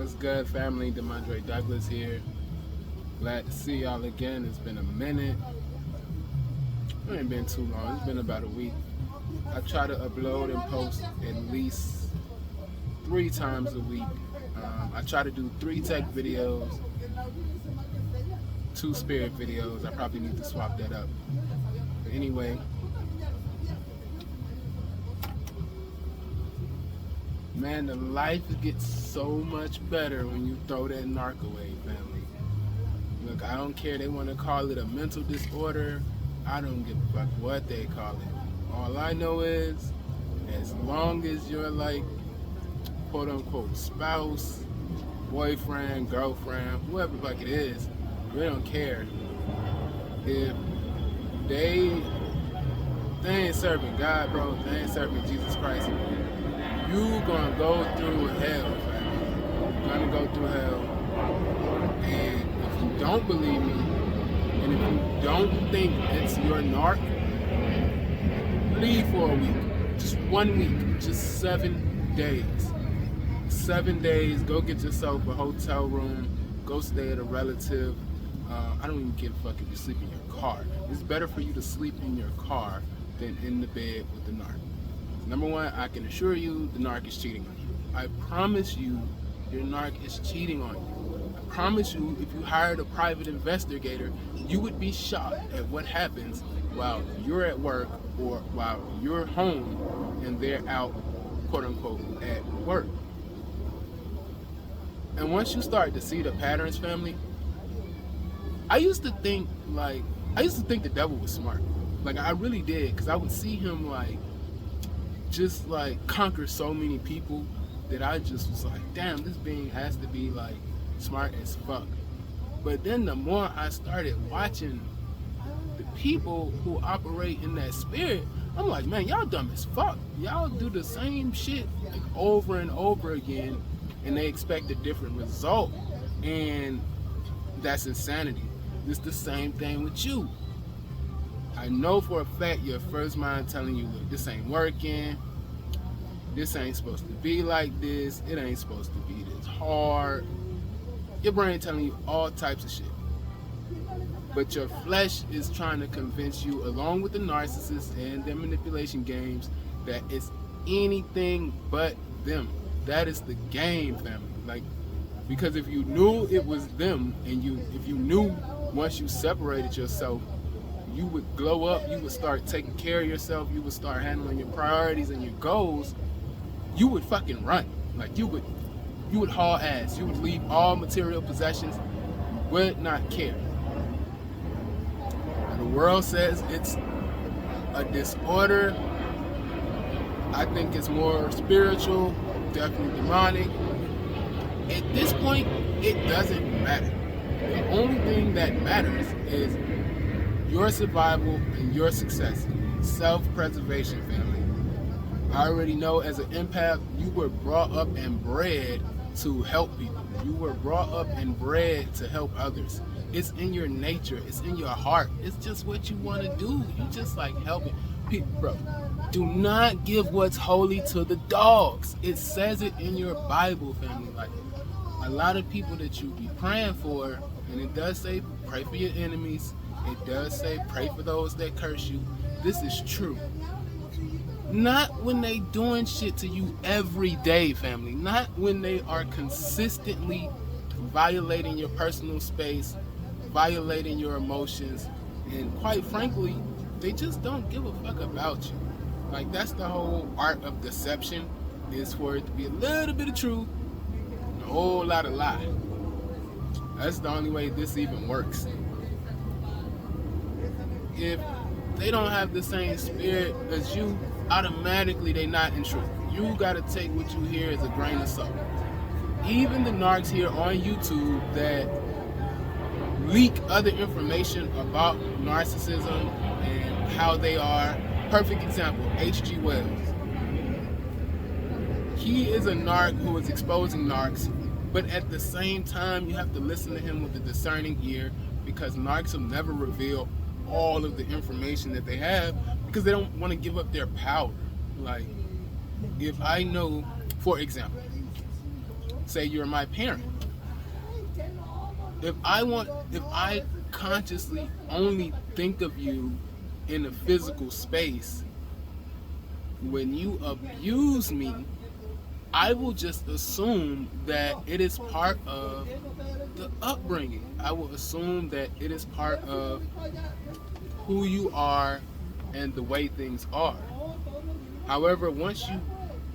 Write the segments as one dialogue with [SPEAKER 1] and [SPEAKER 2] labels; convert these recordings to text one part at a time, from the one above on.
[SPEAKER 1] What's good, family? Demondre Douglas here. Glad to see y'all again. It's been a minute. It ain't been too long. It's been about a week. I try to upload and post at least 3 times a week. I try to do 3 tech videos, 2 spirit videos. I probably need to swap that up. But anyway, man, the life gets so much better when you throw that narc away, family. Look, I don't care. They want to call it a mental disorder. I don't give a fuck what they call it. All I know is, as long as you're like, quote unquote, spouse, boyfriend, girlfriend, whoever the fuck it is, we don't care. If they ain't serving God, bro, they ain't serving Jesus Christ, you gonna go through hell, fam. You're gonna go through hell. And if you don't believe me, and if you don't think it's your narc, leave for a week. Just 1 week. Just 7 days. 7 days. Go get yourself a hotel room. Go stay at a relative. I don't even give a fuck if you sleep in your car. It's better for you to sleep in your car than in the bed with the narc. Number one, I can assure you the narc is cheating on you. I promise you your narc is cheating on you. I promise you if you hired a private investigator, you would be shocked at what happens while you're at work or while you're home and they're out, quote unquote, at work. And once you start to see the patterns, family, I used to think the devil was smart. Like, I really did, because I would see him just conquer so many people that I just was like, damn, this being has to be like smart as fuck. But then the more I started watching the people who operate in that spirit, I'm like, man, y'all dumb as fuck. Y'all do the same shit like over and over again, and they expect a different result. And that's insanity. It's the same thing with you. I know for a fact your first mind telling you, look, this ain't working. This ain't supposed to be like this. It ain't supposed to be this hard. Your brain telling you all types of shit. But your flesh is trying to convince you, along with the narcissists and their manipulation games, that it's anything but them. That is the game, family. Because if you knew it was them, and if you knew once you separated yourself, you would glow up, you would start taking care of yourself, you would start handling your priorities and your goals, you would fucking run. You would haul ass. You would leave all material possessions, would not care. And the world says it's a disorder. I think it's more spiritual, definitely demonic. At this point, it doesn't matter. The only thing that matters is your survival and your success. Self-preservation, family. I already know as an empath, you were brought up and bred to help people. You were brought up and bred to help others. It's in your nature. It's in your heart. It's just what you want to do. You just like helping people. Bro, do not give what's holy to the dogs. It says it in your Bible, family. A lot of people that you be praying for, and it does say pray for your enemies. It does say pray for those that curse you. This is true. Not when they doing shit to you every day, family. Not when they are consistently violating your personal space, violating your emotions, and quite frankly, they just don't give a fuck about you. That's the whole art of deception, is for it to be a little bit of truth and a whole lot of lie. That's the only way this even works. If they don't have the same spirit as you, automatically they not in truth. You gotta take what you hear as a grain of salt. Even the narcs here on YouTube that leak other information about narcissism and how they are. Perfect example, H.G. Wells. He is a narc who is exposing narcs, but at the same time, you have to listen to him with a discerning ear, because narcs will never reveal all of the information that they have because they don't want to give up their power. If I know, for example, say you're my parent. If I consciously only think of you in a physical space, when you abuse me, I will just assume that it is part of the upbringing. I will assume that it is part of who you are and the way things are. However, once you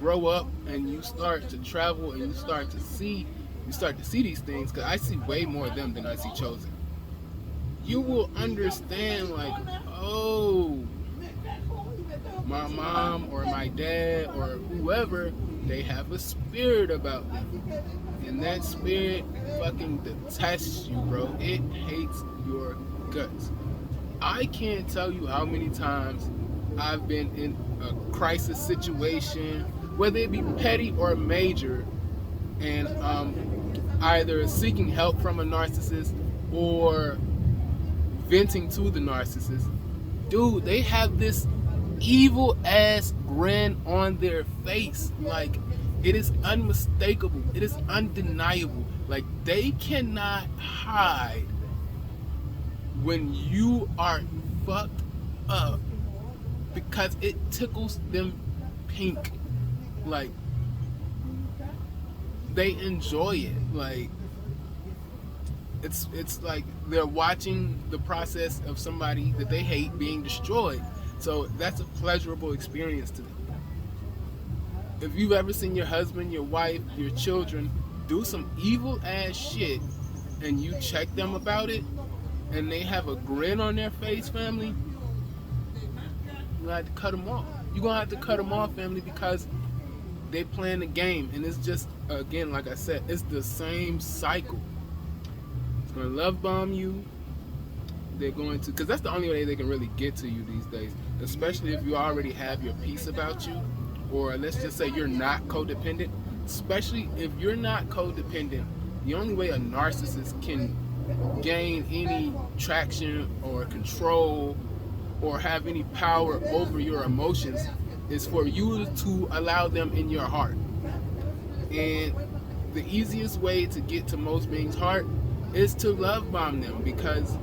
[SPEAKER 1] grow up and you start to travel and you start to see these things, because I see way more of them than I see Chosen, you will understand, like, oh, my mom or my dad or whoever, they have a spirit about them. And that spirit fucking detests you, bro. It hates your guts. I can't tell you how many times I've been in a crisis situation, whether it be petty or major, and either seeking help from a narcissist or venting to the narcissist. Dude, they have this evil ass grin on their face. Like, it is unmistakable. It is undeniable. Like, they cannot hide when you are fucked up because it tickles them pink. Like, they enjoy it. Like, it's like they're watching the process of somebody that they hate being destroyed. So that's a pleasurable experience to them. If you've ever seen your husband, your wife, your children do some evil ass shit and you check them about it and they have a grin on their face, family, you have to cut them off. You're going to have to cut them off, family, because they playing the game. And it's just, again, like I said, it's the same cycle. It's going to love bomb you. They're going to, because that's the only way they can really get to you these days, especially if you already have your peace about you, or let's just say you're not codependent. Especially if you're not codependent, the only way a narcissist can gain any traction or control or have any power over your emotions is for you to allow them in your heart. And the easiest way to get to most beings' heart is to love bomb them, because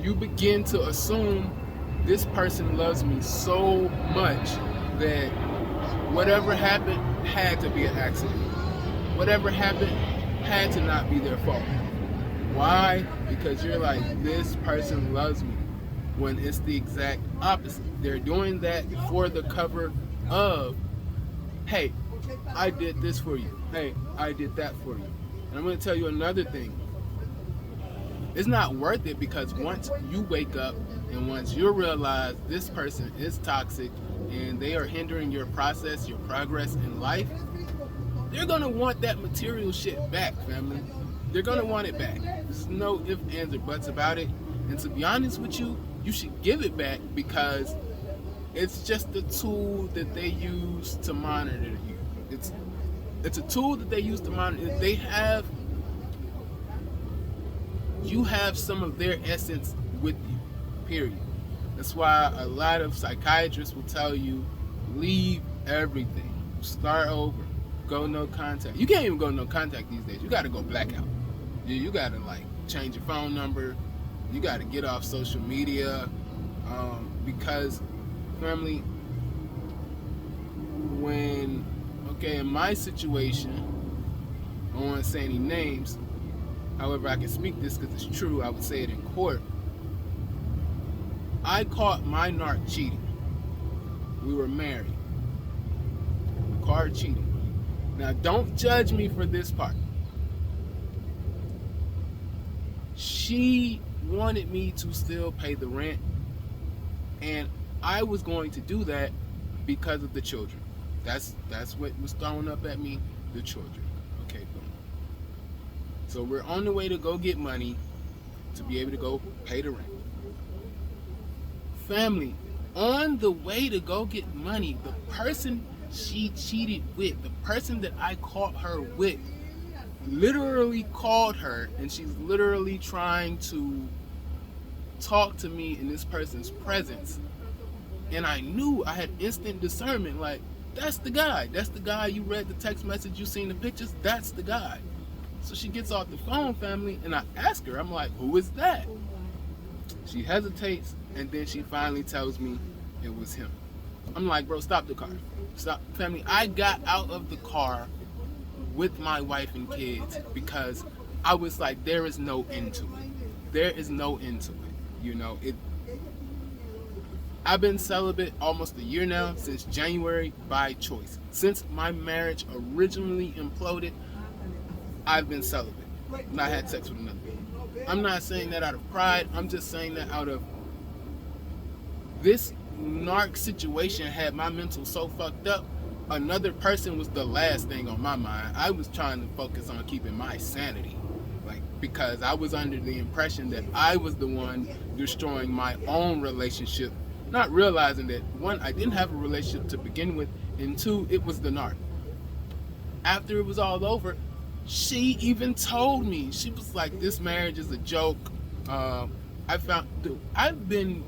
[SPEAKER 1] you begin to assume this person loves me so much that whatever happened had to be an accident. Whatever happened had to not be their fault. Why? Because you're like, this person loves me, when it's the exact opposite. They're doing that for the cover of, hey, I did this for you. Hey, I did that for you. And I'm going to tell you another thing. It's not worth it, because once you wake up and once you realize this person is toxic and they are hindering your process, your progress in life, they're going to want that material shit back, family. They're going to want it back. There's no ifs, ands, or buts about it. And to be honest with you, you should give it back, because it's just the tool that they use to monitor you. It's a tool that they use to monitor. They have, you have some of their essence with you, period. That's why a lot of psychiatrists will tell you, leave everything, start over, go no contact. You can't even go no contact these days. You got to go blackout. You got to, like, change your phone number. You got to get off social media, because, family, when, okay, in my situation, I don't want to say any names, however, I can speak this because it's true. I would say it in court. I caught my narc cheating. We were married. I caught her cheating. Now, don't judge me for this part. She wanted me to still pay the rent, and I was going to do that because of the children. That's what was thrown up at me, the children. Okay, boom. So we're on the way to go get money to be able to go pay the rent. Family, on the way to go get money, the person she cheated with, the person that I caught her with, literally called her, and she's literally trying to talk to me in this person's presence. And I knew, I had instant discernment, like, That's the guy. That's the guy. You read the text message, you seen the pictures. That's the guy. So she gets off the phone, family, and I ask her, I'm like, who is that? She hesitates, and then she finally tells me it was him. I'm like, bro, stop the car. Stop. Family, I got out of the car with my wife and kids because I was like, there is no end to it. There is no end to it. You know, I've been celibate almost a year now, since January, by choice. Since my marriage originally imploded, I've been celibate. And I had sex with another. I'm not saying that out of pride. I'm just saying that out of this narc situation had my mental so fucked up. Another person was the last thing on my mind. I was trying to focus on keeping my sanity, like, because I was under the impression that I was the one destroying my own relationship, not realizing that, one, I didn't have a relationship to begin with, and two, it was the narc. After it was all over, she even told me, she was like, this marriage is a joke. I've been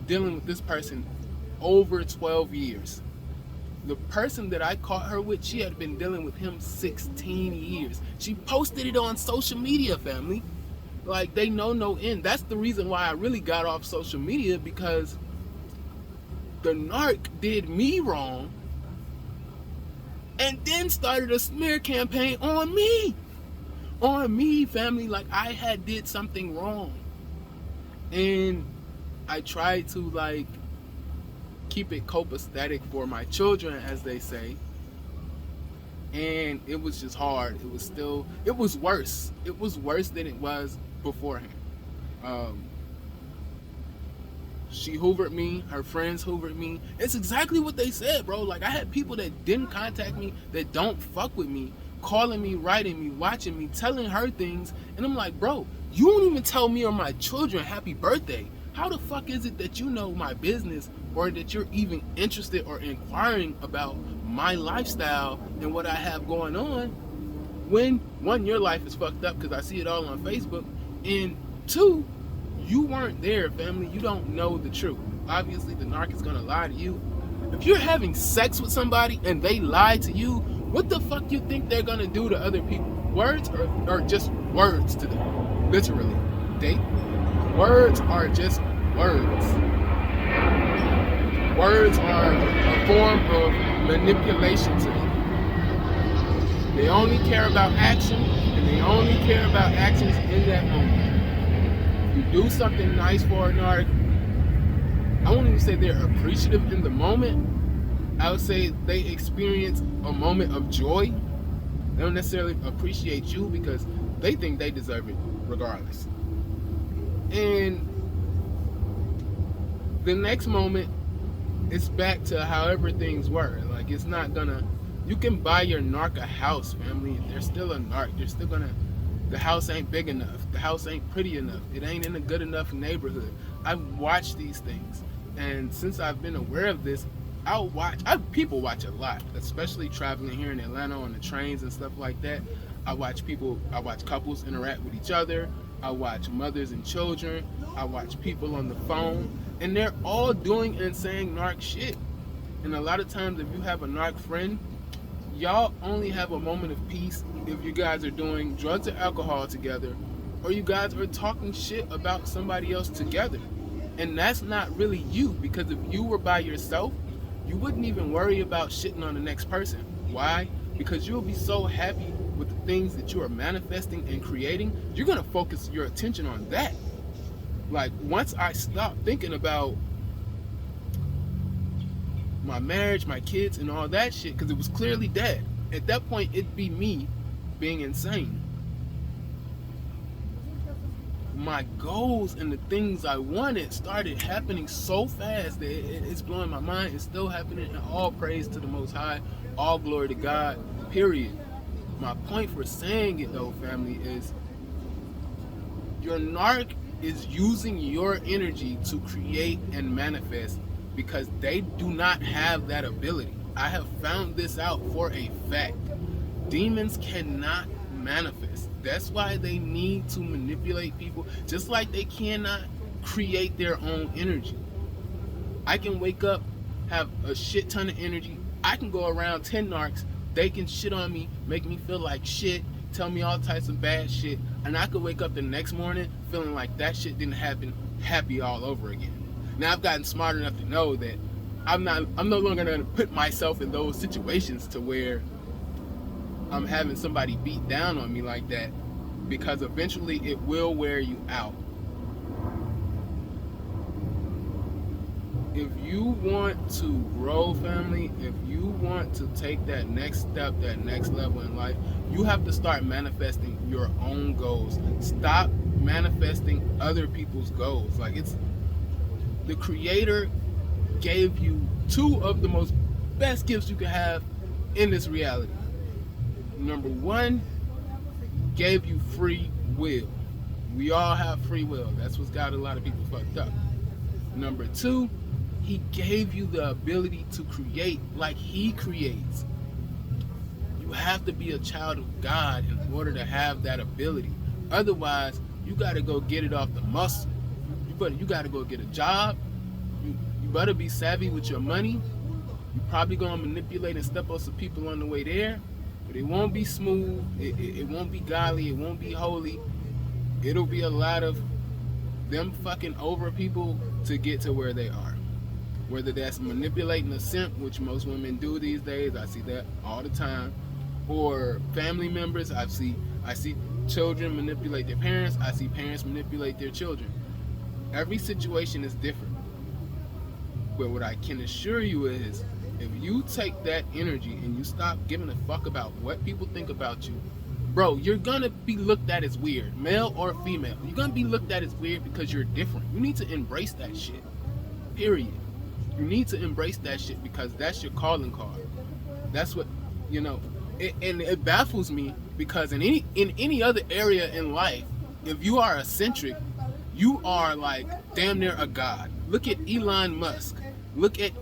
[SPEAKER 1] dealing with this person over 12 years. The person that I caught her with, she had been dealing with him 16 years. She posted it on social media, family. Like, they know no end. That's the reason why I really got off social media, because the narc did me wrong and then started a smear campaign on me. On me, family, like I had did something wrong. And I tried to, like, keep it copacetic for my children, as they say. And it was just hard. It was worse. It was worse than it was beforehand. She hoovered me, her friends hoovered me. It's exactly what they said, bro. Like, I had people that didn't contact me, that don't fuck with me, calling me, writing me, watching me, telling her things. And I'm like, bro, you don't even tell me or my children happy birthday. How the fuck is it that you know my business, or that you're even interested or inquiring about my lifestyle and what I have going on, when, one, your life is fucked up because I see it all on Facebook, and two, you weren't there, family. You don't know the truth. Obviously, the narc is gonna lie to you. If you're having sex with somebody and they lie to you, what the fuck you think they're gonna do to other people? Words or just words to them? Literally. Words are just words. Words are a form of manipulation to them. They only care about action, and they only care about actions in that moment. You do something nice for a narc, I won't even say they're appreciative in the moment. I would say they experience a moment of joy. They don't necessarily appreciate you because they think they deserve it regardless. And the next moment, it's back to however things were. Like, it's not gonna, you can buy your narc a house, family. They're still a narc. They're still gonna, the house ain't big enough. The house ain't pretty enough. It ain't in a good enough neighborhood. I've watched these things. And since I've been aware of this, people watch a lot, especially traveling here in Atlanta on the trains and stuff like that. I watch couples interact with each other. I watch mothers and children. I watch people on the phone. And they're all doing and saying narc shit. And a lot of times, if you have a narc friend, y'all only have a moment of peace if you guys are doing drugs or alcohol together, or you guys are talking shit about somebody else together. And that's not really you, because if you were by yourself, you wouldn't even worry about shitting on the next person. Why? Because you'll be so happy with the things that you are manifesting and creating, you're gonna focus your attention on that. Like, once I stopped thinking about my marriage, my kids, and all that shit, because it was clearly dead. At that point, it'd be me being insane. My goals and the things I wanted started happening so fast that it's blowing my mind. It's still happening, and all praise to the Most High, all glory to God, period. My point for saying it, though, family, is your narc is using your energy to create and manifest, because they do not have that ability. I have found this out for a fact. Demons cannot manifest. That's why they need to manipulate people, just like they cannot create their own energy. I can wake up have a shit ton of energy. I can go around 10 narcs. They can shit on me, make me feel like shit, tell me all types of bad shit, and I could wake up the next morning feeling like that shit didn't happen, happy all over again. Now I've gotten smart enough to know that I'm no longer gonna put myself in those situations to where I'm having somebody beat down on me like that, because eventually it will wear you out. If you want to grow, family, if you want to take that next step, that next level in life, you have to start manifesting your own goals. Stop manifesting other people's goals. Like, it's the Creator gave you two of the most best gifts you can have in this reality. Number one, gave you free will. We all have free will. That's what's got a lot of people fucked up. Number two, He gave you the ability to create like He creates. You have to be a child of God in order to have that ability. Otherwise, you got to go get it off the muscle. You got to go get a job. You better be savvy with your money. You're probably going to manipulate and step on some people on the way there. But it won't be smooth. It won't be godly. It won't be holy. It'll be a lot of them fucking over people to get to where they are. Whether that's manipulating a simp, which most women do these days, I see that all the time, or family members. I see children manipulate their parents. I see parents manipulate their children. Every situation is different. But what I can assure you is, if you take that energy and you stop giving a fuck about what people think about you, bro, you're gonna be looked at as weird, male or female. You're gonna be looked at as weird because you're different. You need to embrace that shit. Period. You need to embrace that shit because that's your calling card. That's what, and it baffles me because in any other area in life, if you are eccentric, you are like damn near a god. Look at Elon Musk. Look at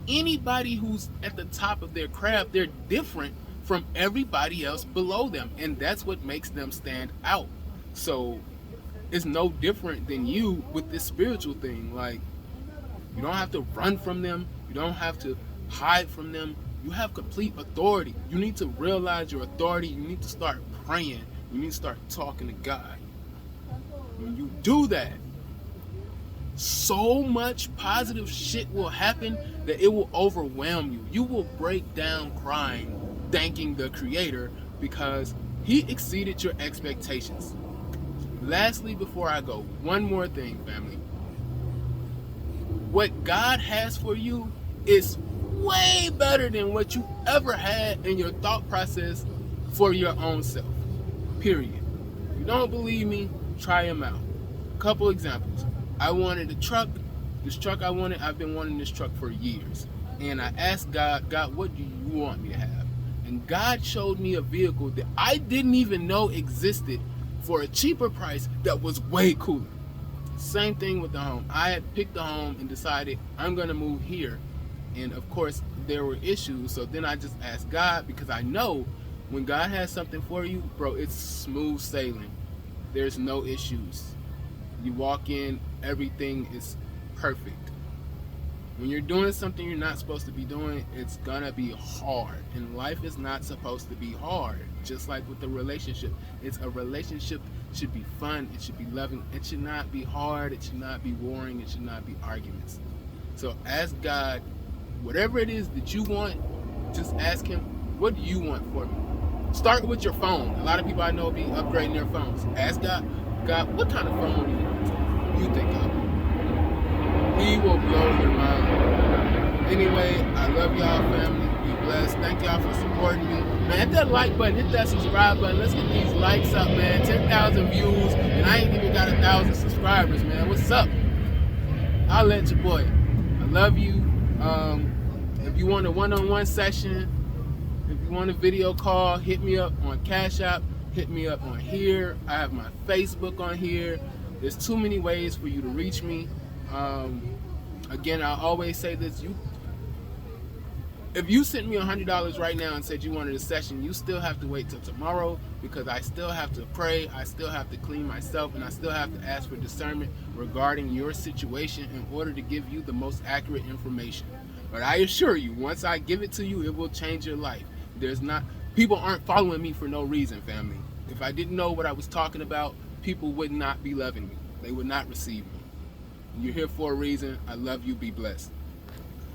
[SPEAKER 1] anybody who's at the top of their craft. They're different from everybody else below them, and that's what makes them stand out. So it's no different than you with this spiritual thing. Like, you don't have to run from them. You don't have to hide from them. You have complete authority. You need to realize your authority. You need to start praying. You need to start talking to God. When you do that, so much positive shit will happen that it will overwhelm you. You will break down crying, thanking the Creator because He exceeded your expectations. Lastly, before I go, one more thing, family. What God has for you is way better than what you ever had in your thought process for your own self. Period. If you don't believe me, try Him out. A couple examples. I wanted a truck. This truck I wanted, I've been wanting this truck for years. And I asked God, what do you want me to have? And God showed me a vehicle that I didn't even know existed for a cheaper price that was way cooler. Same thing with the home. I had picked the home and decided I'm going to move here. And of course, there were issues. So then I just asked God, because I know when God has something for you, bro, it's smooth sailing. There's no issues. You walk in, everything is perfect. When you're doing something you're not supposed to be doing, it's gonna be hard. And life is not supposed to be hard. Just like with the relationship. A relationship should be fun, it should be loving, it should not be hard, it should not be warring, it should not be arguments. So ask God, whatever it is that you want, just ask Him, what do you want for me? Start with your phone. A lot of people I know be upgrading their phones. Ask God, what kind of phone do you think of? He will blow your mind. Anyway, I love y'all, family. Be blessed. Thank y'all for supporting me. Man, hit that like button, hit that subscribe button. Let's get these likes up, man. 10,000 views, and I ain't even got 1,000 subscribers, man. What's up? I'll let your boy. I love you. If you want a one-on-one session, if you want a video call, hit me up on Cash App. Hit me up on here. I have my Facebook on here. There's too many ways for you to reach me. Again, I always say this, If you sent me $100 right now and said you wanted a session, you still have to wait till tomorrow, because I still have to pray, I still have to clean myself, and I still have to ask for discernment regarding your situation in order to give you the most accurate information. But I assure you, once I give it to you, it will change your life. People aren't following me for no reason, family. If I didn't know what I was talking about, people would not be loving me. They would not receive me. You're here for a reason. I love you. Be blessed.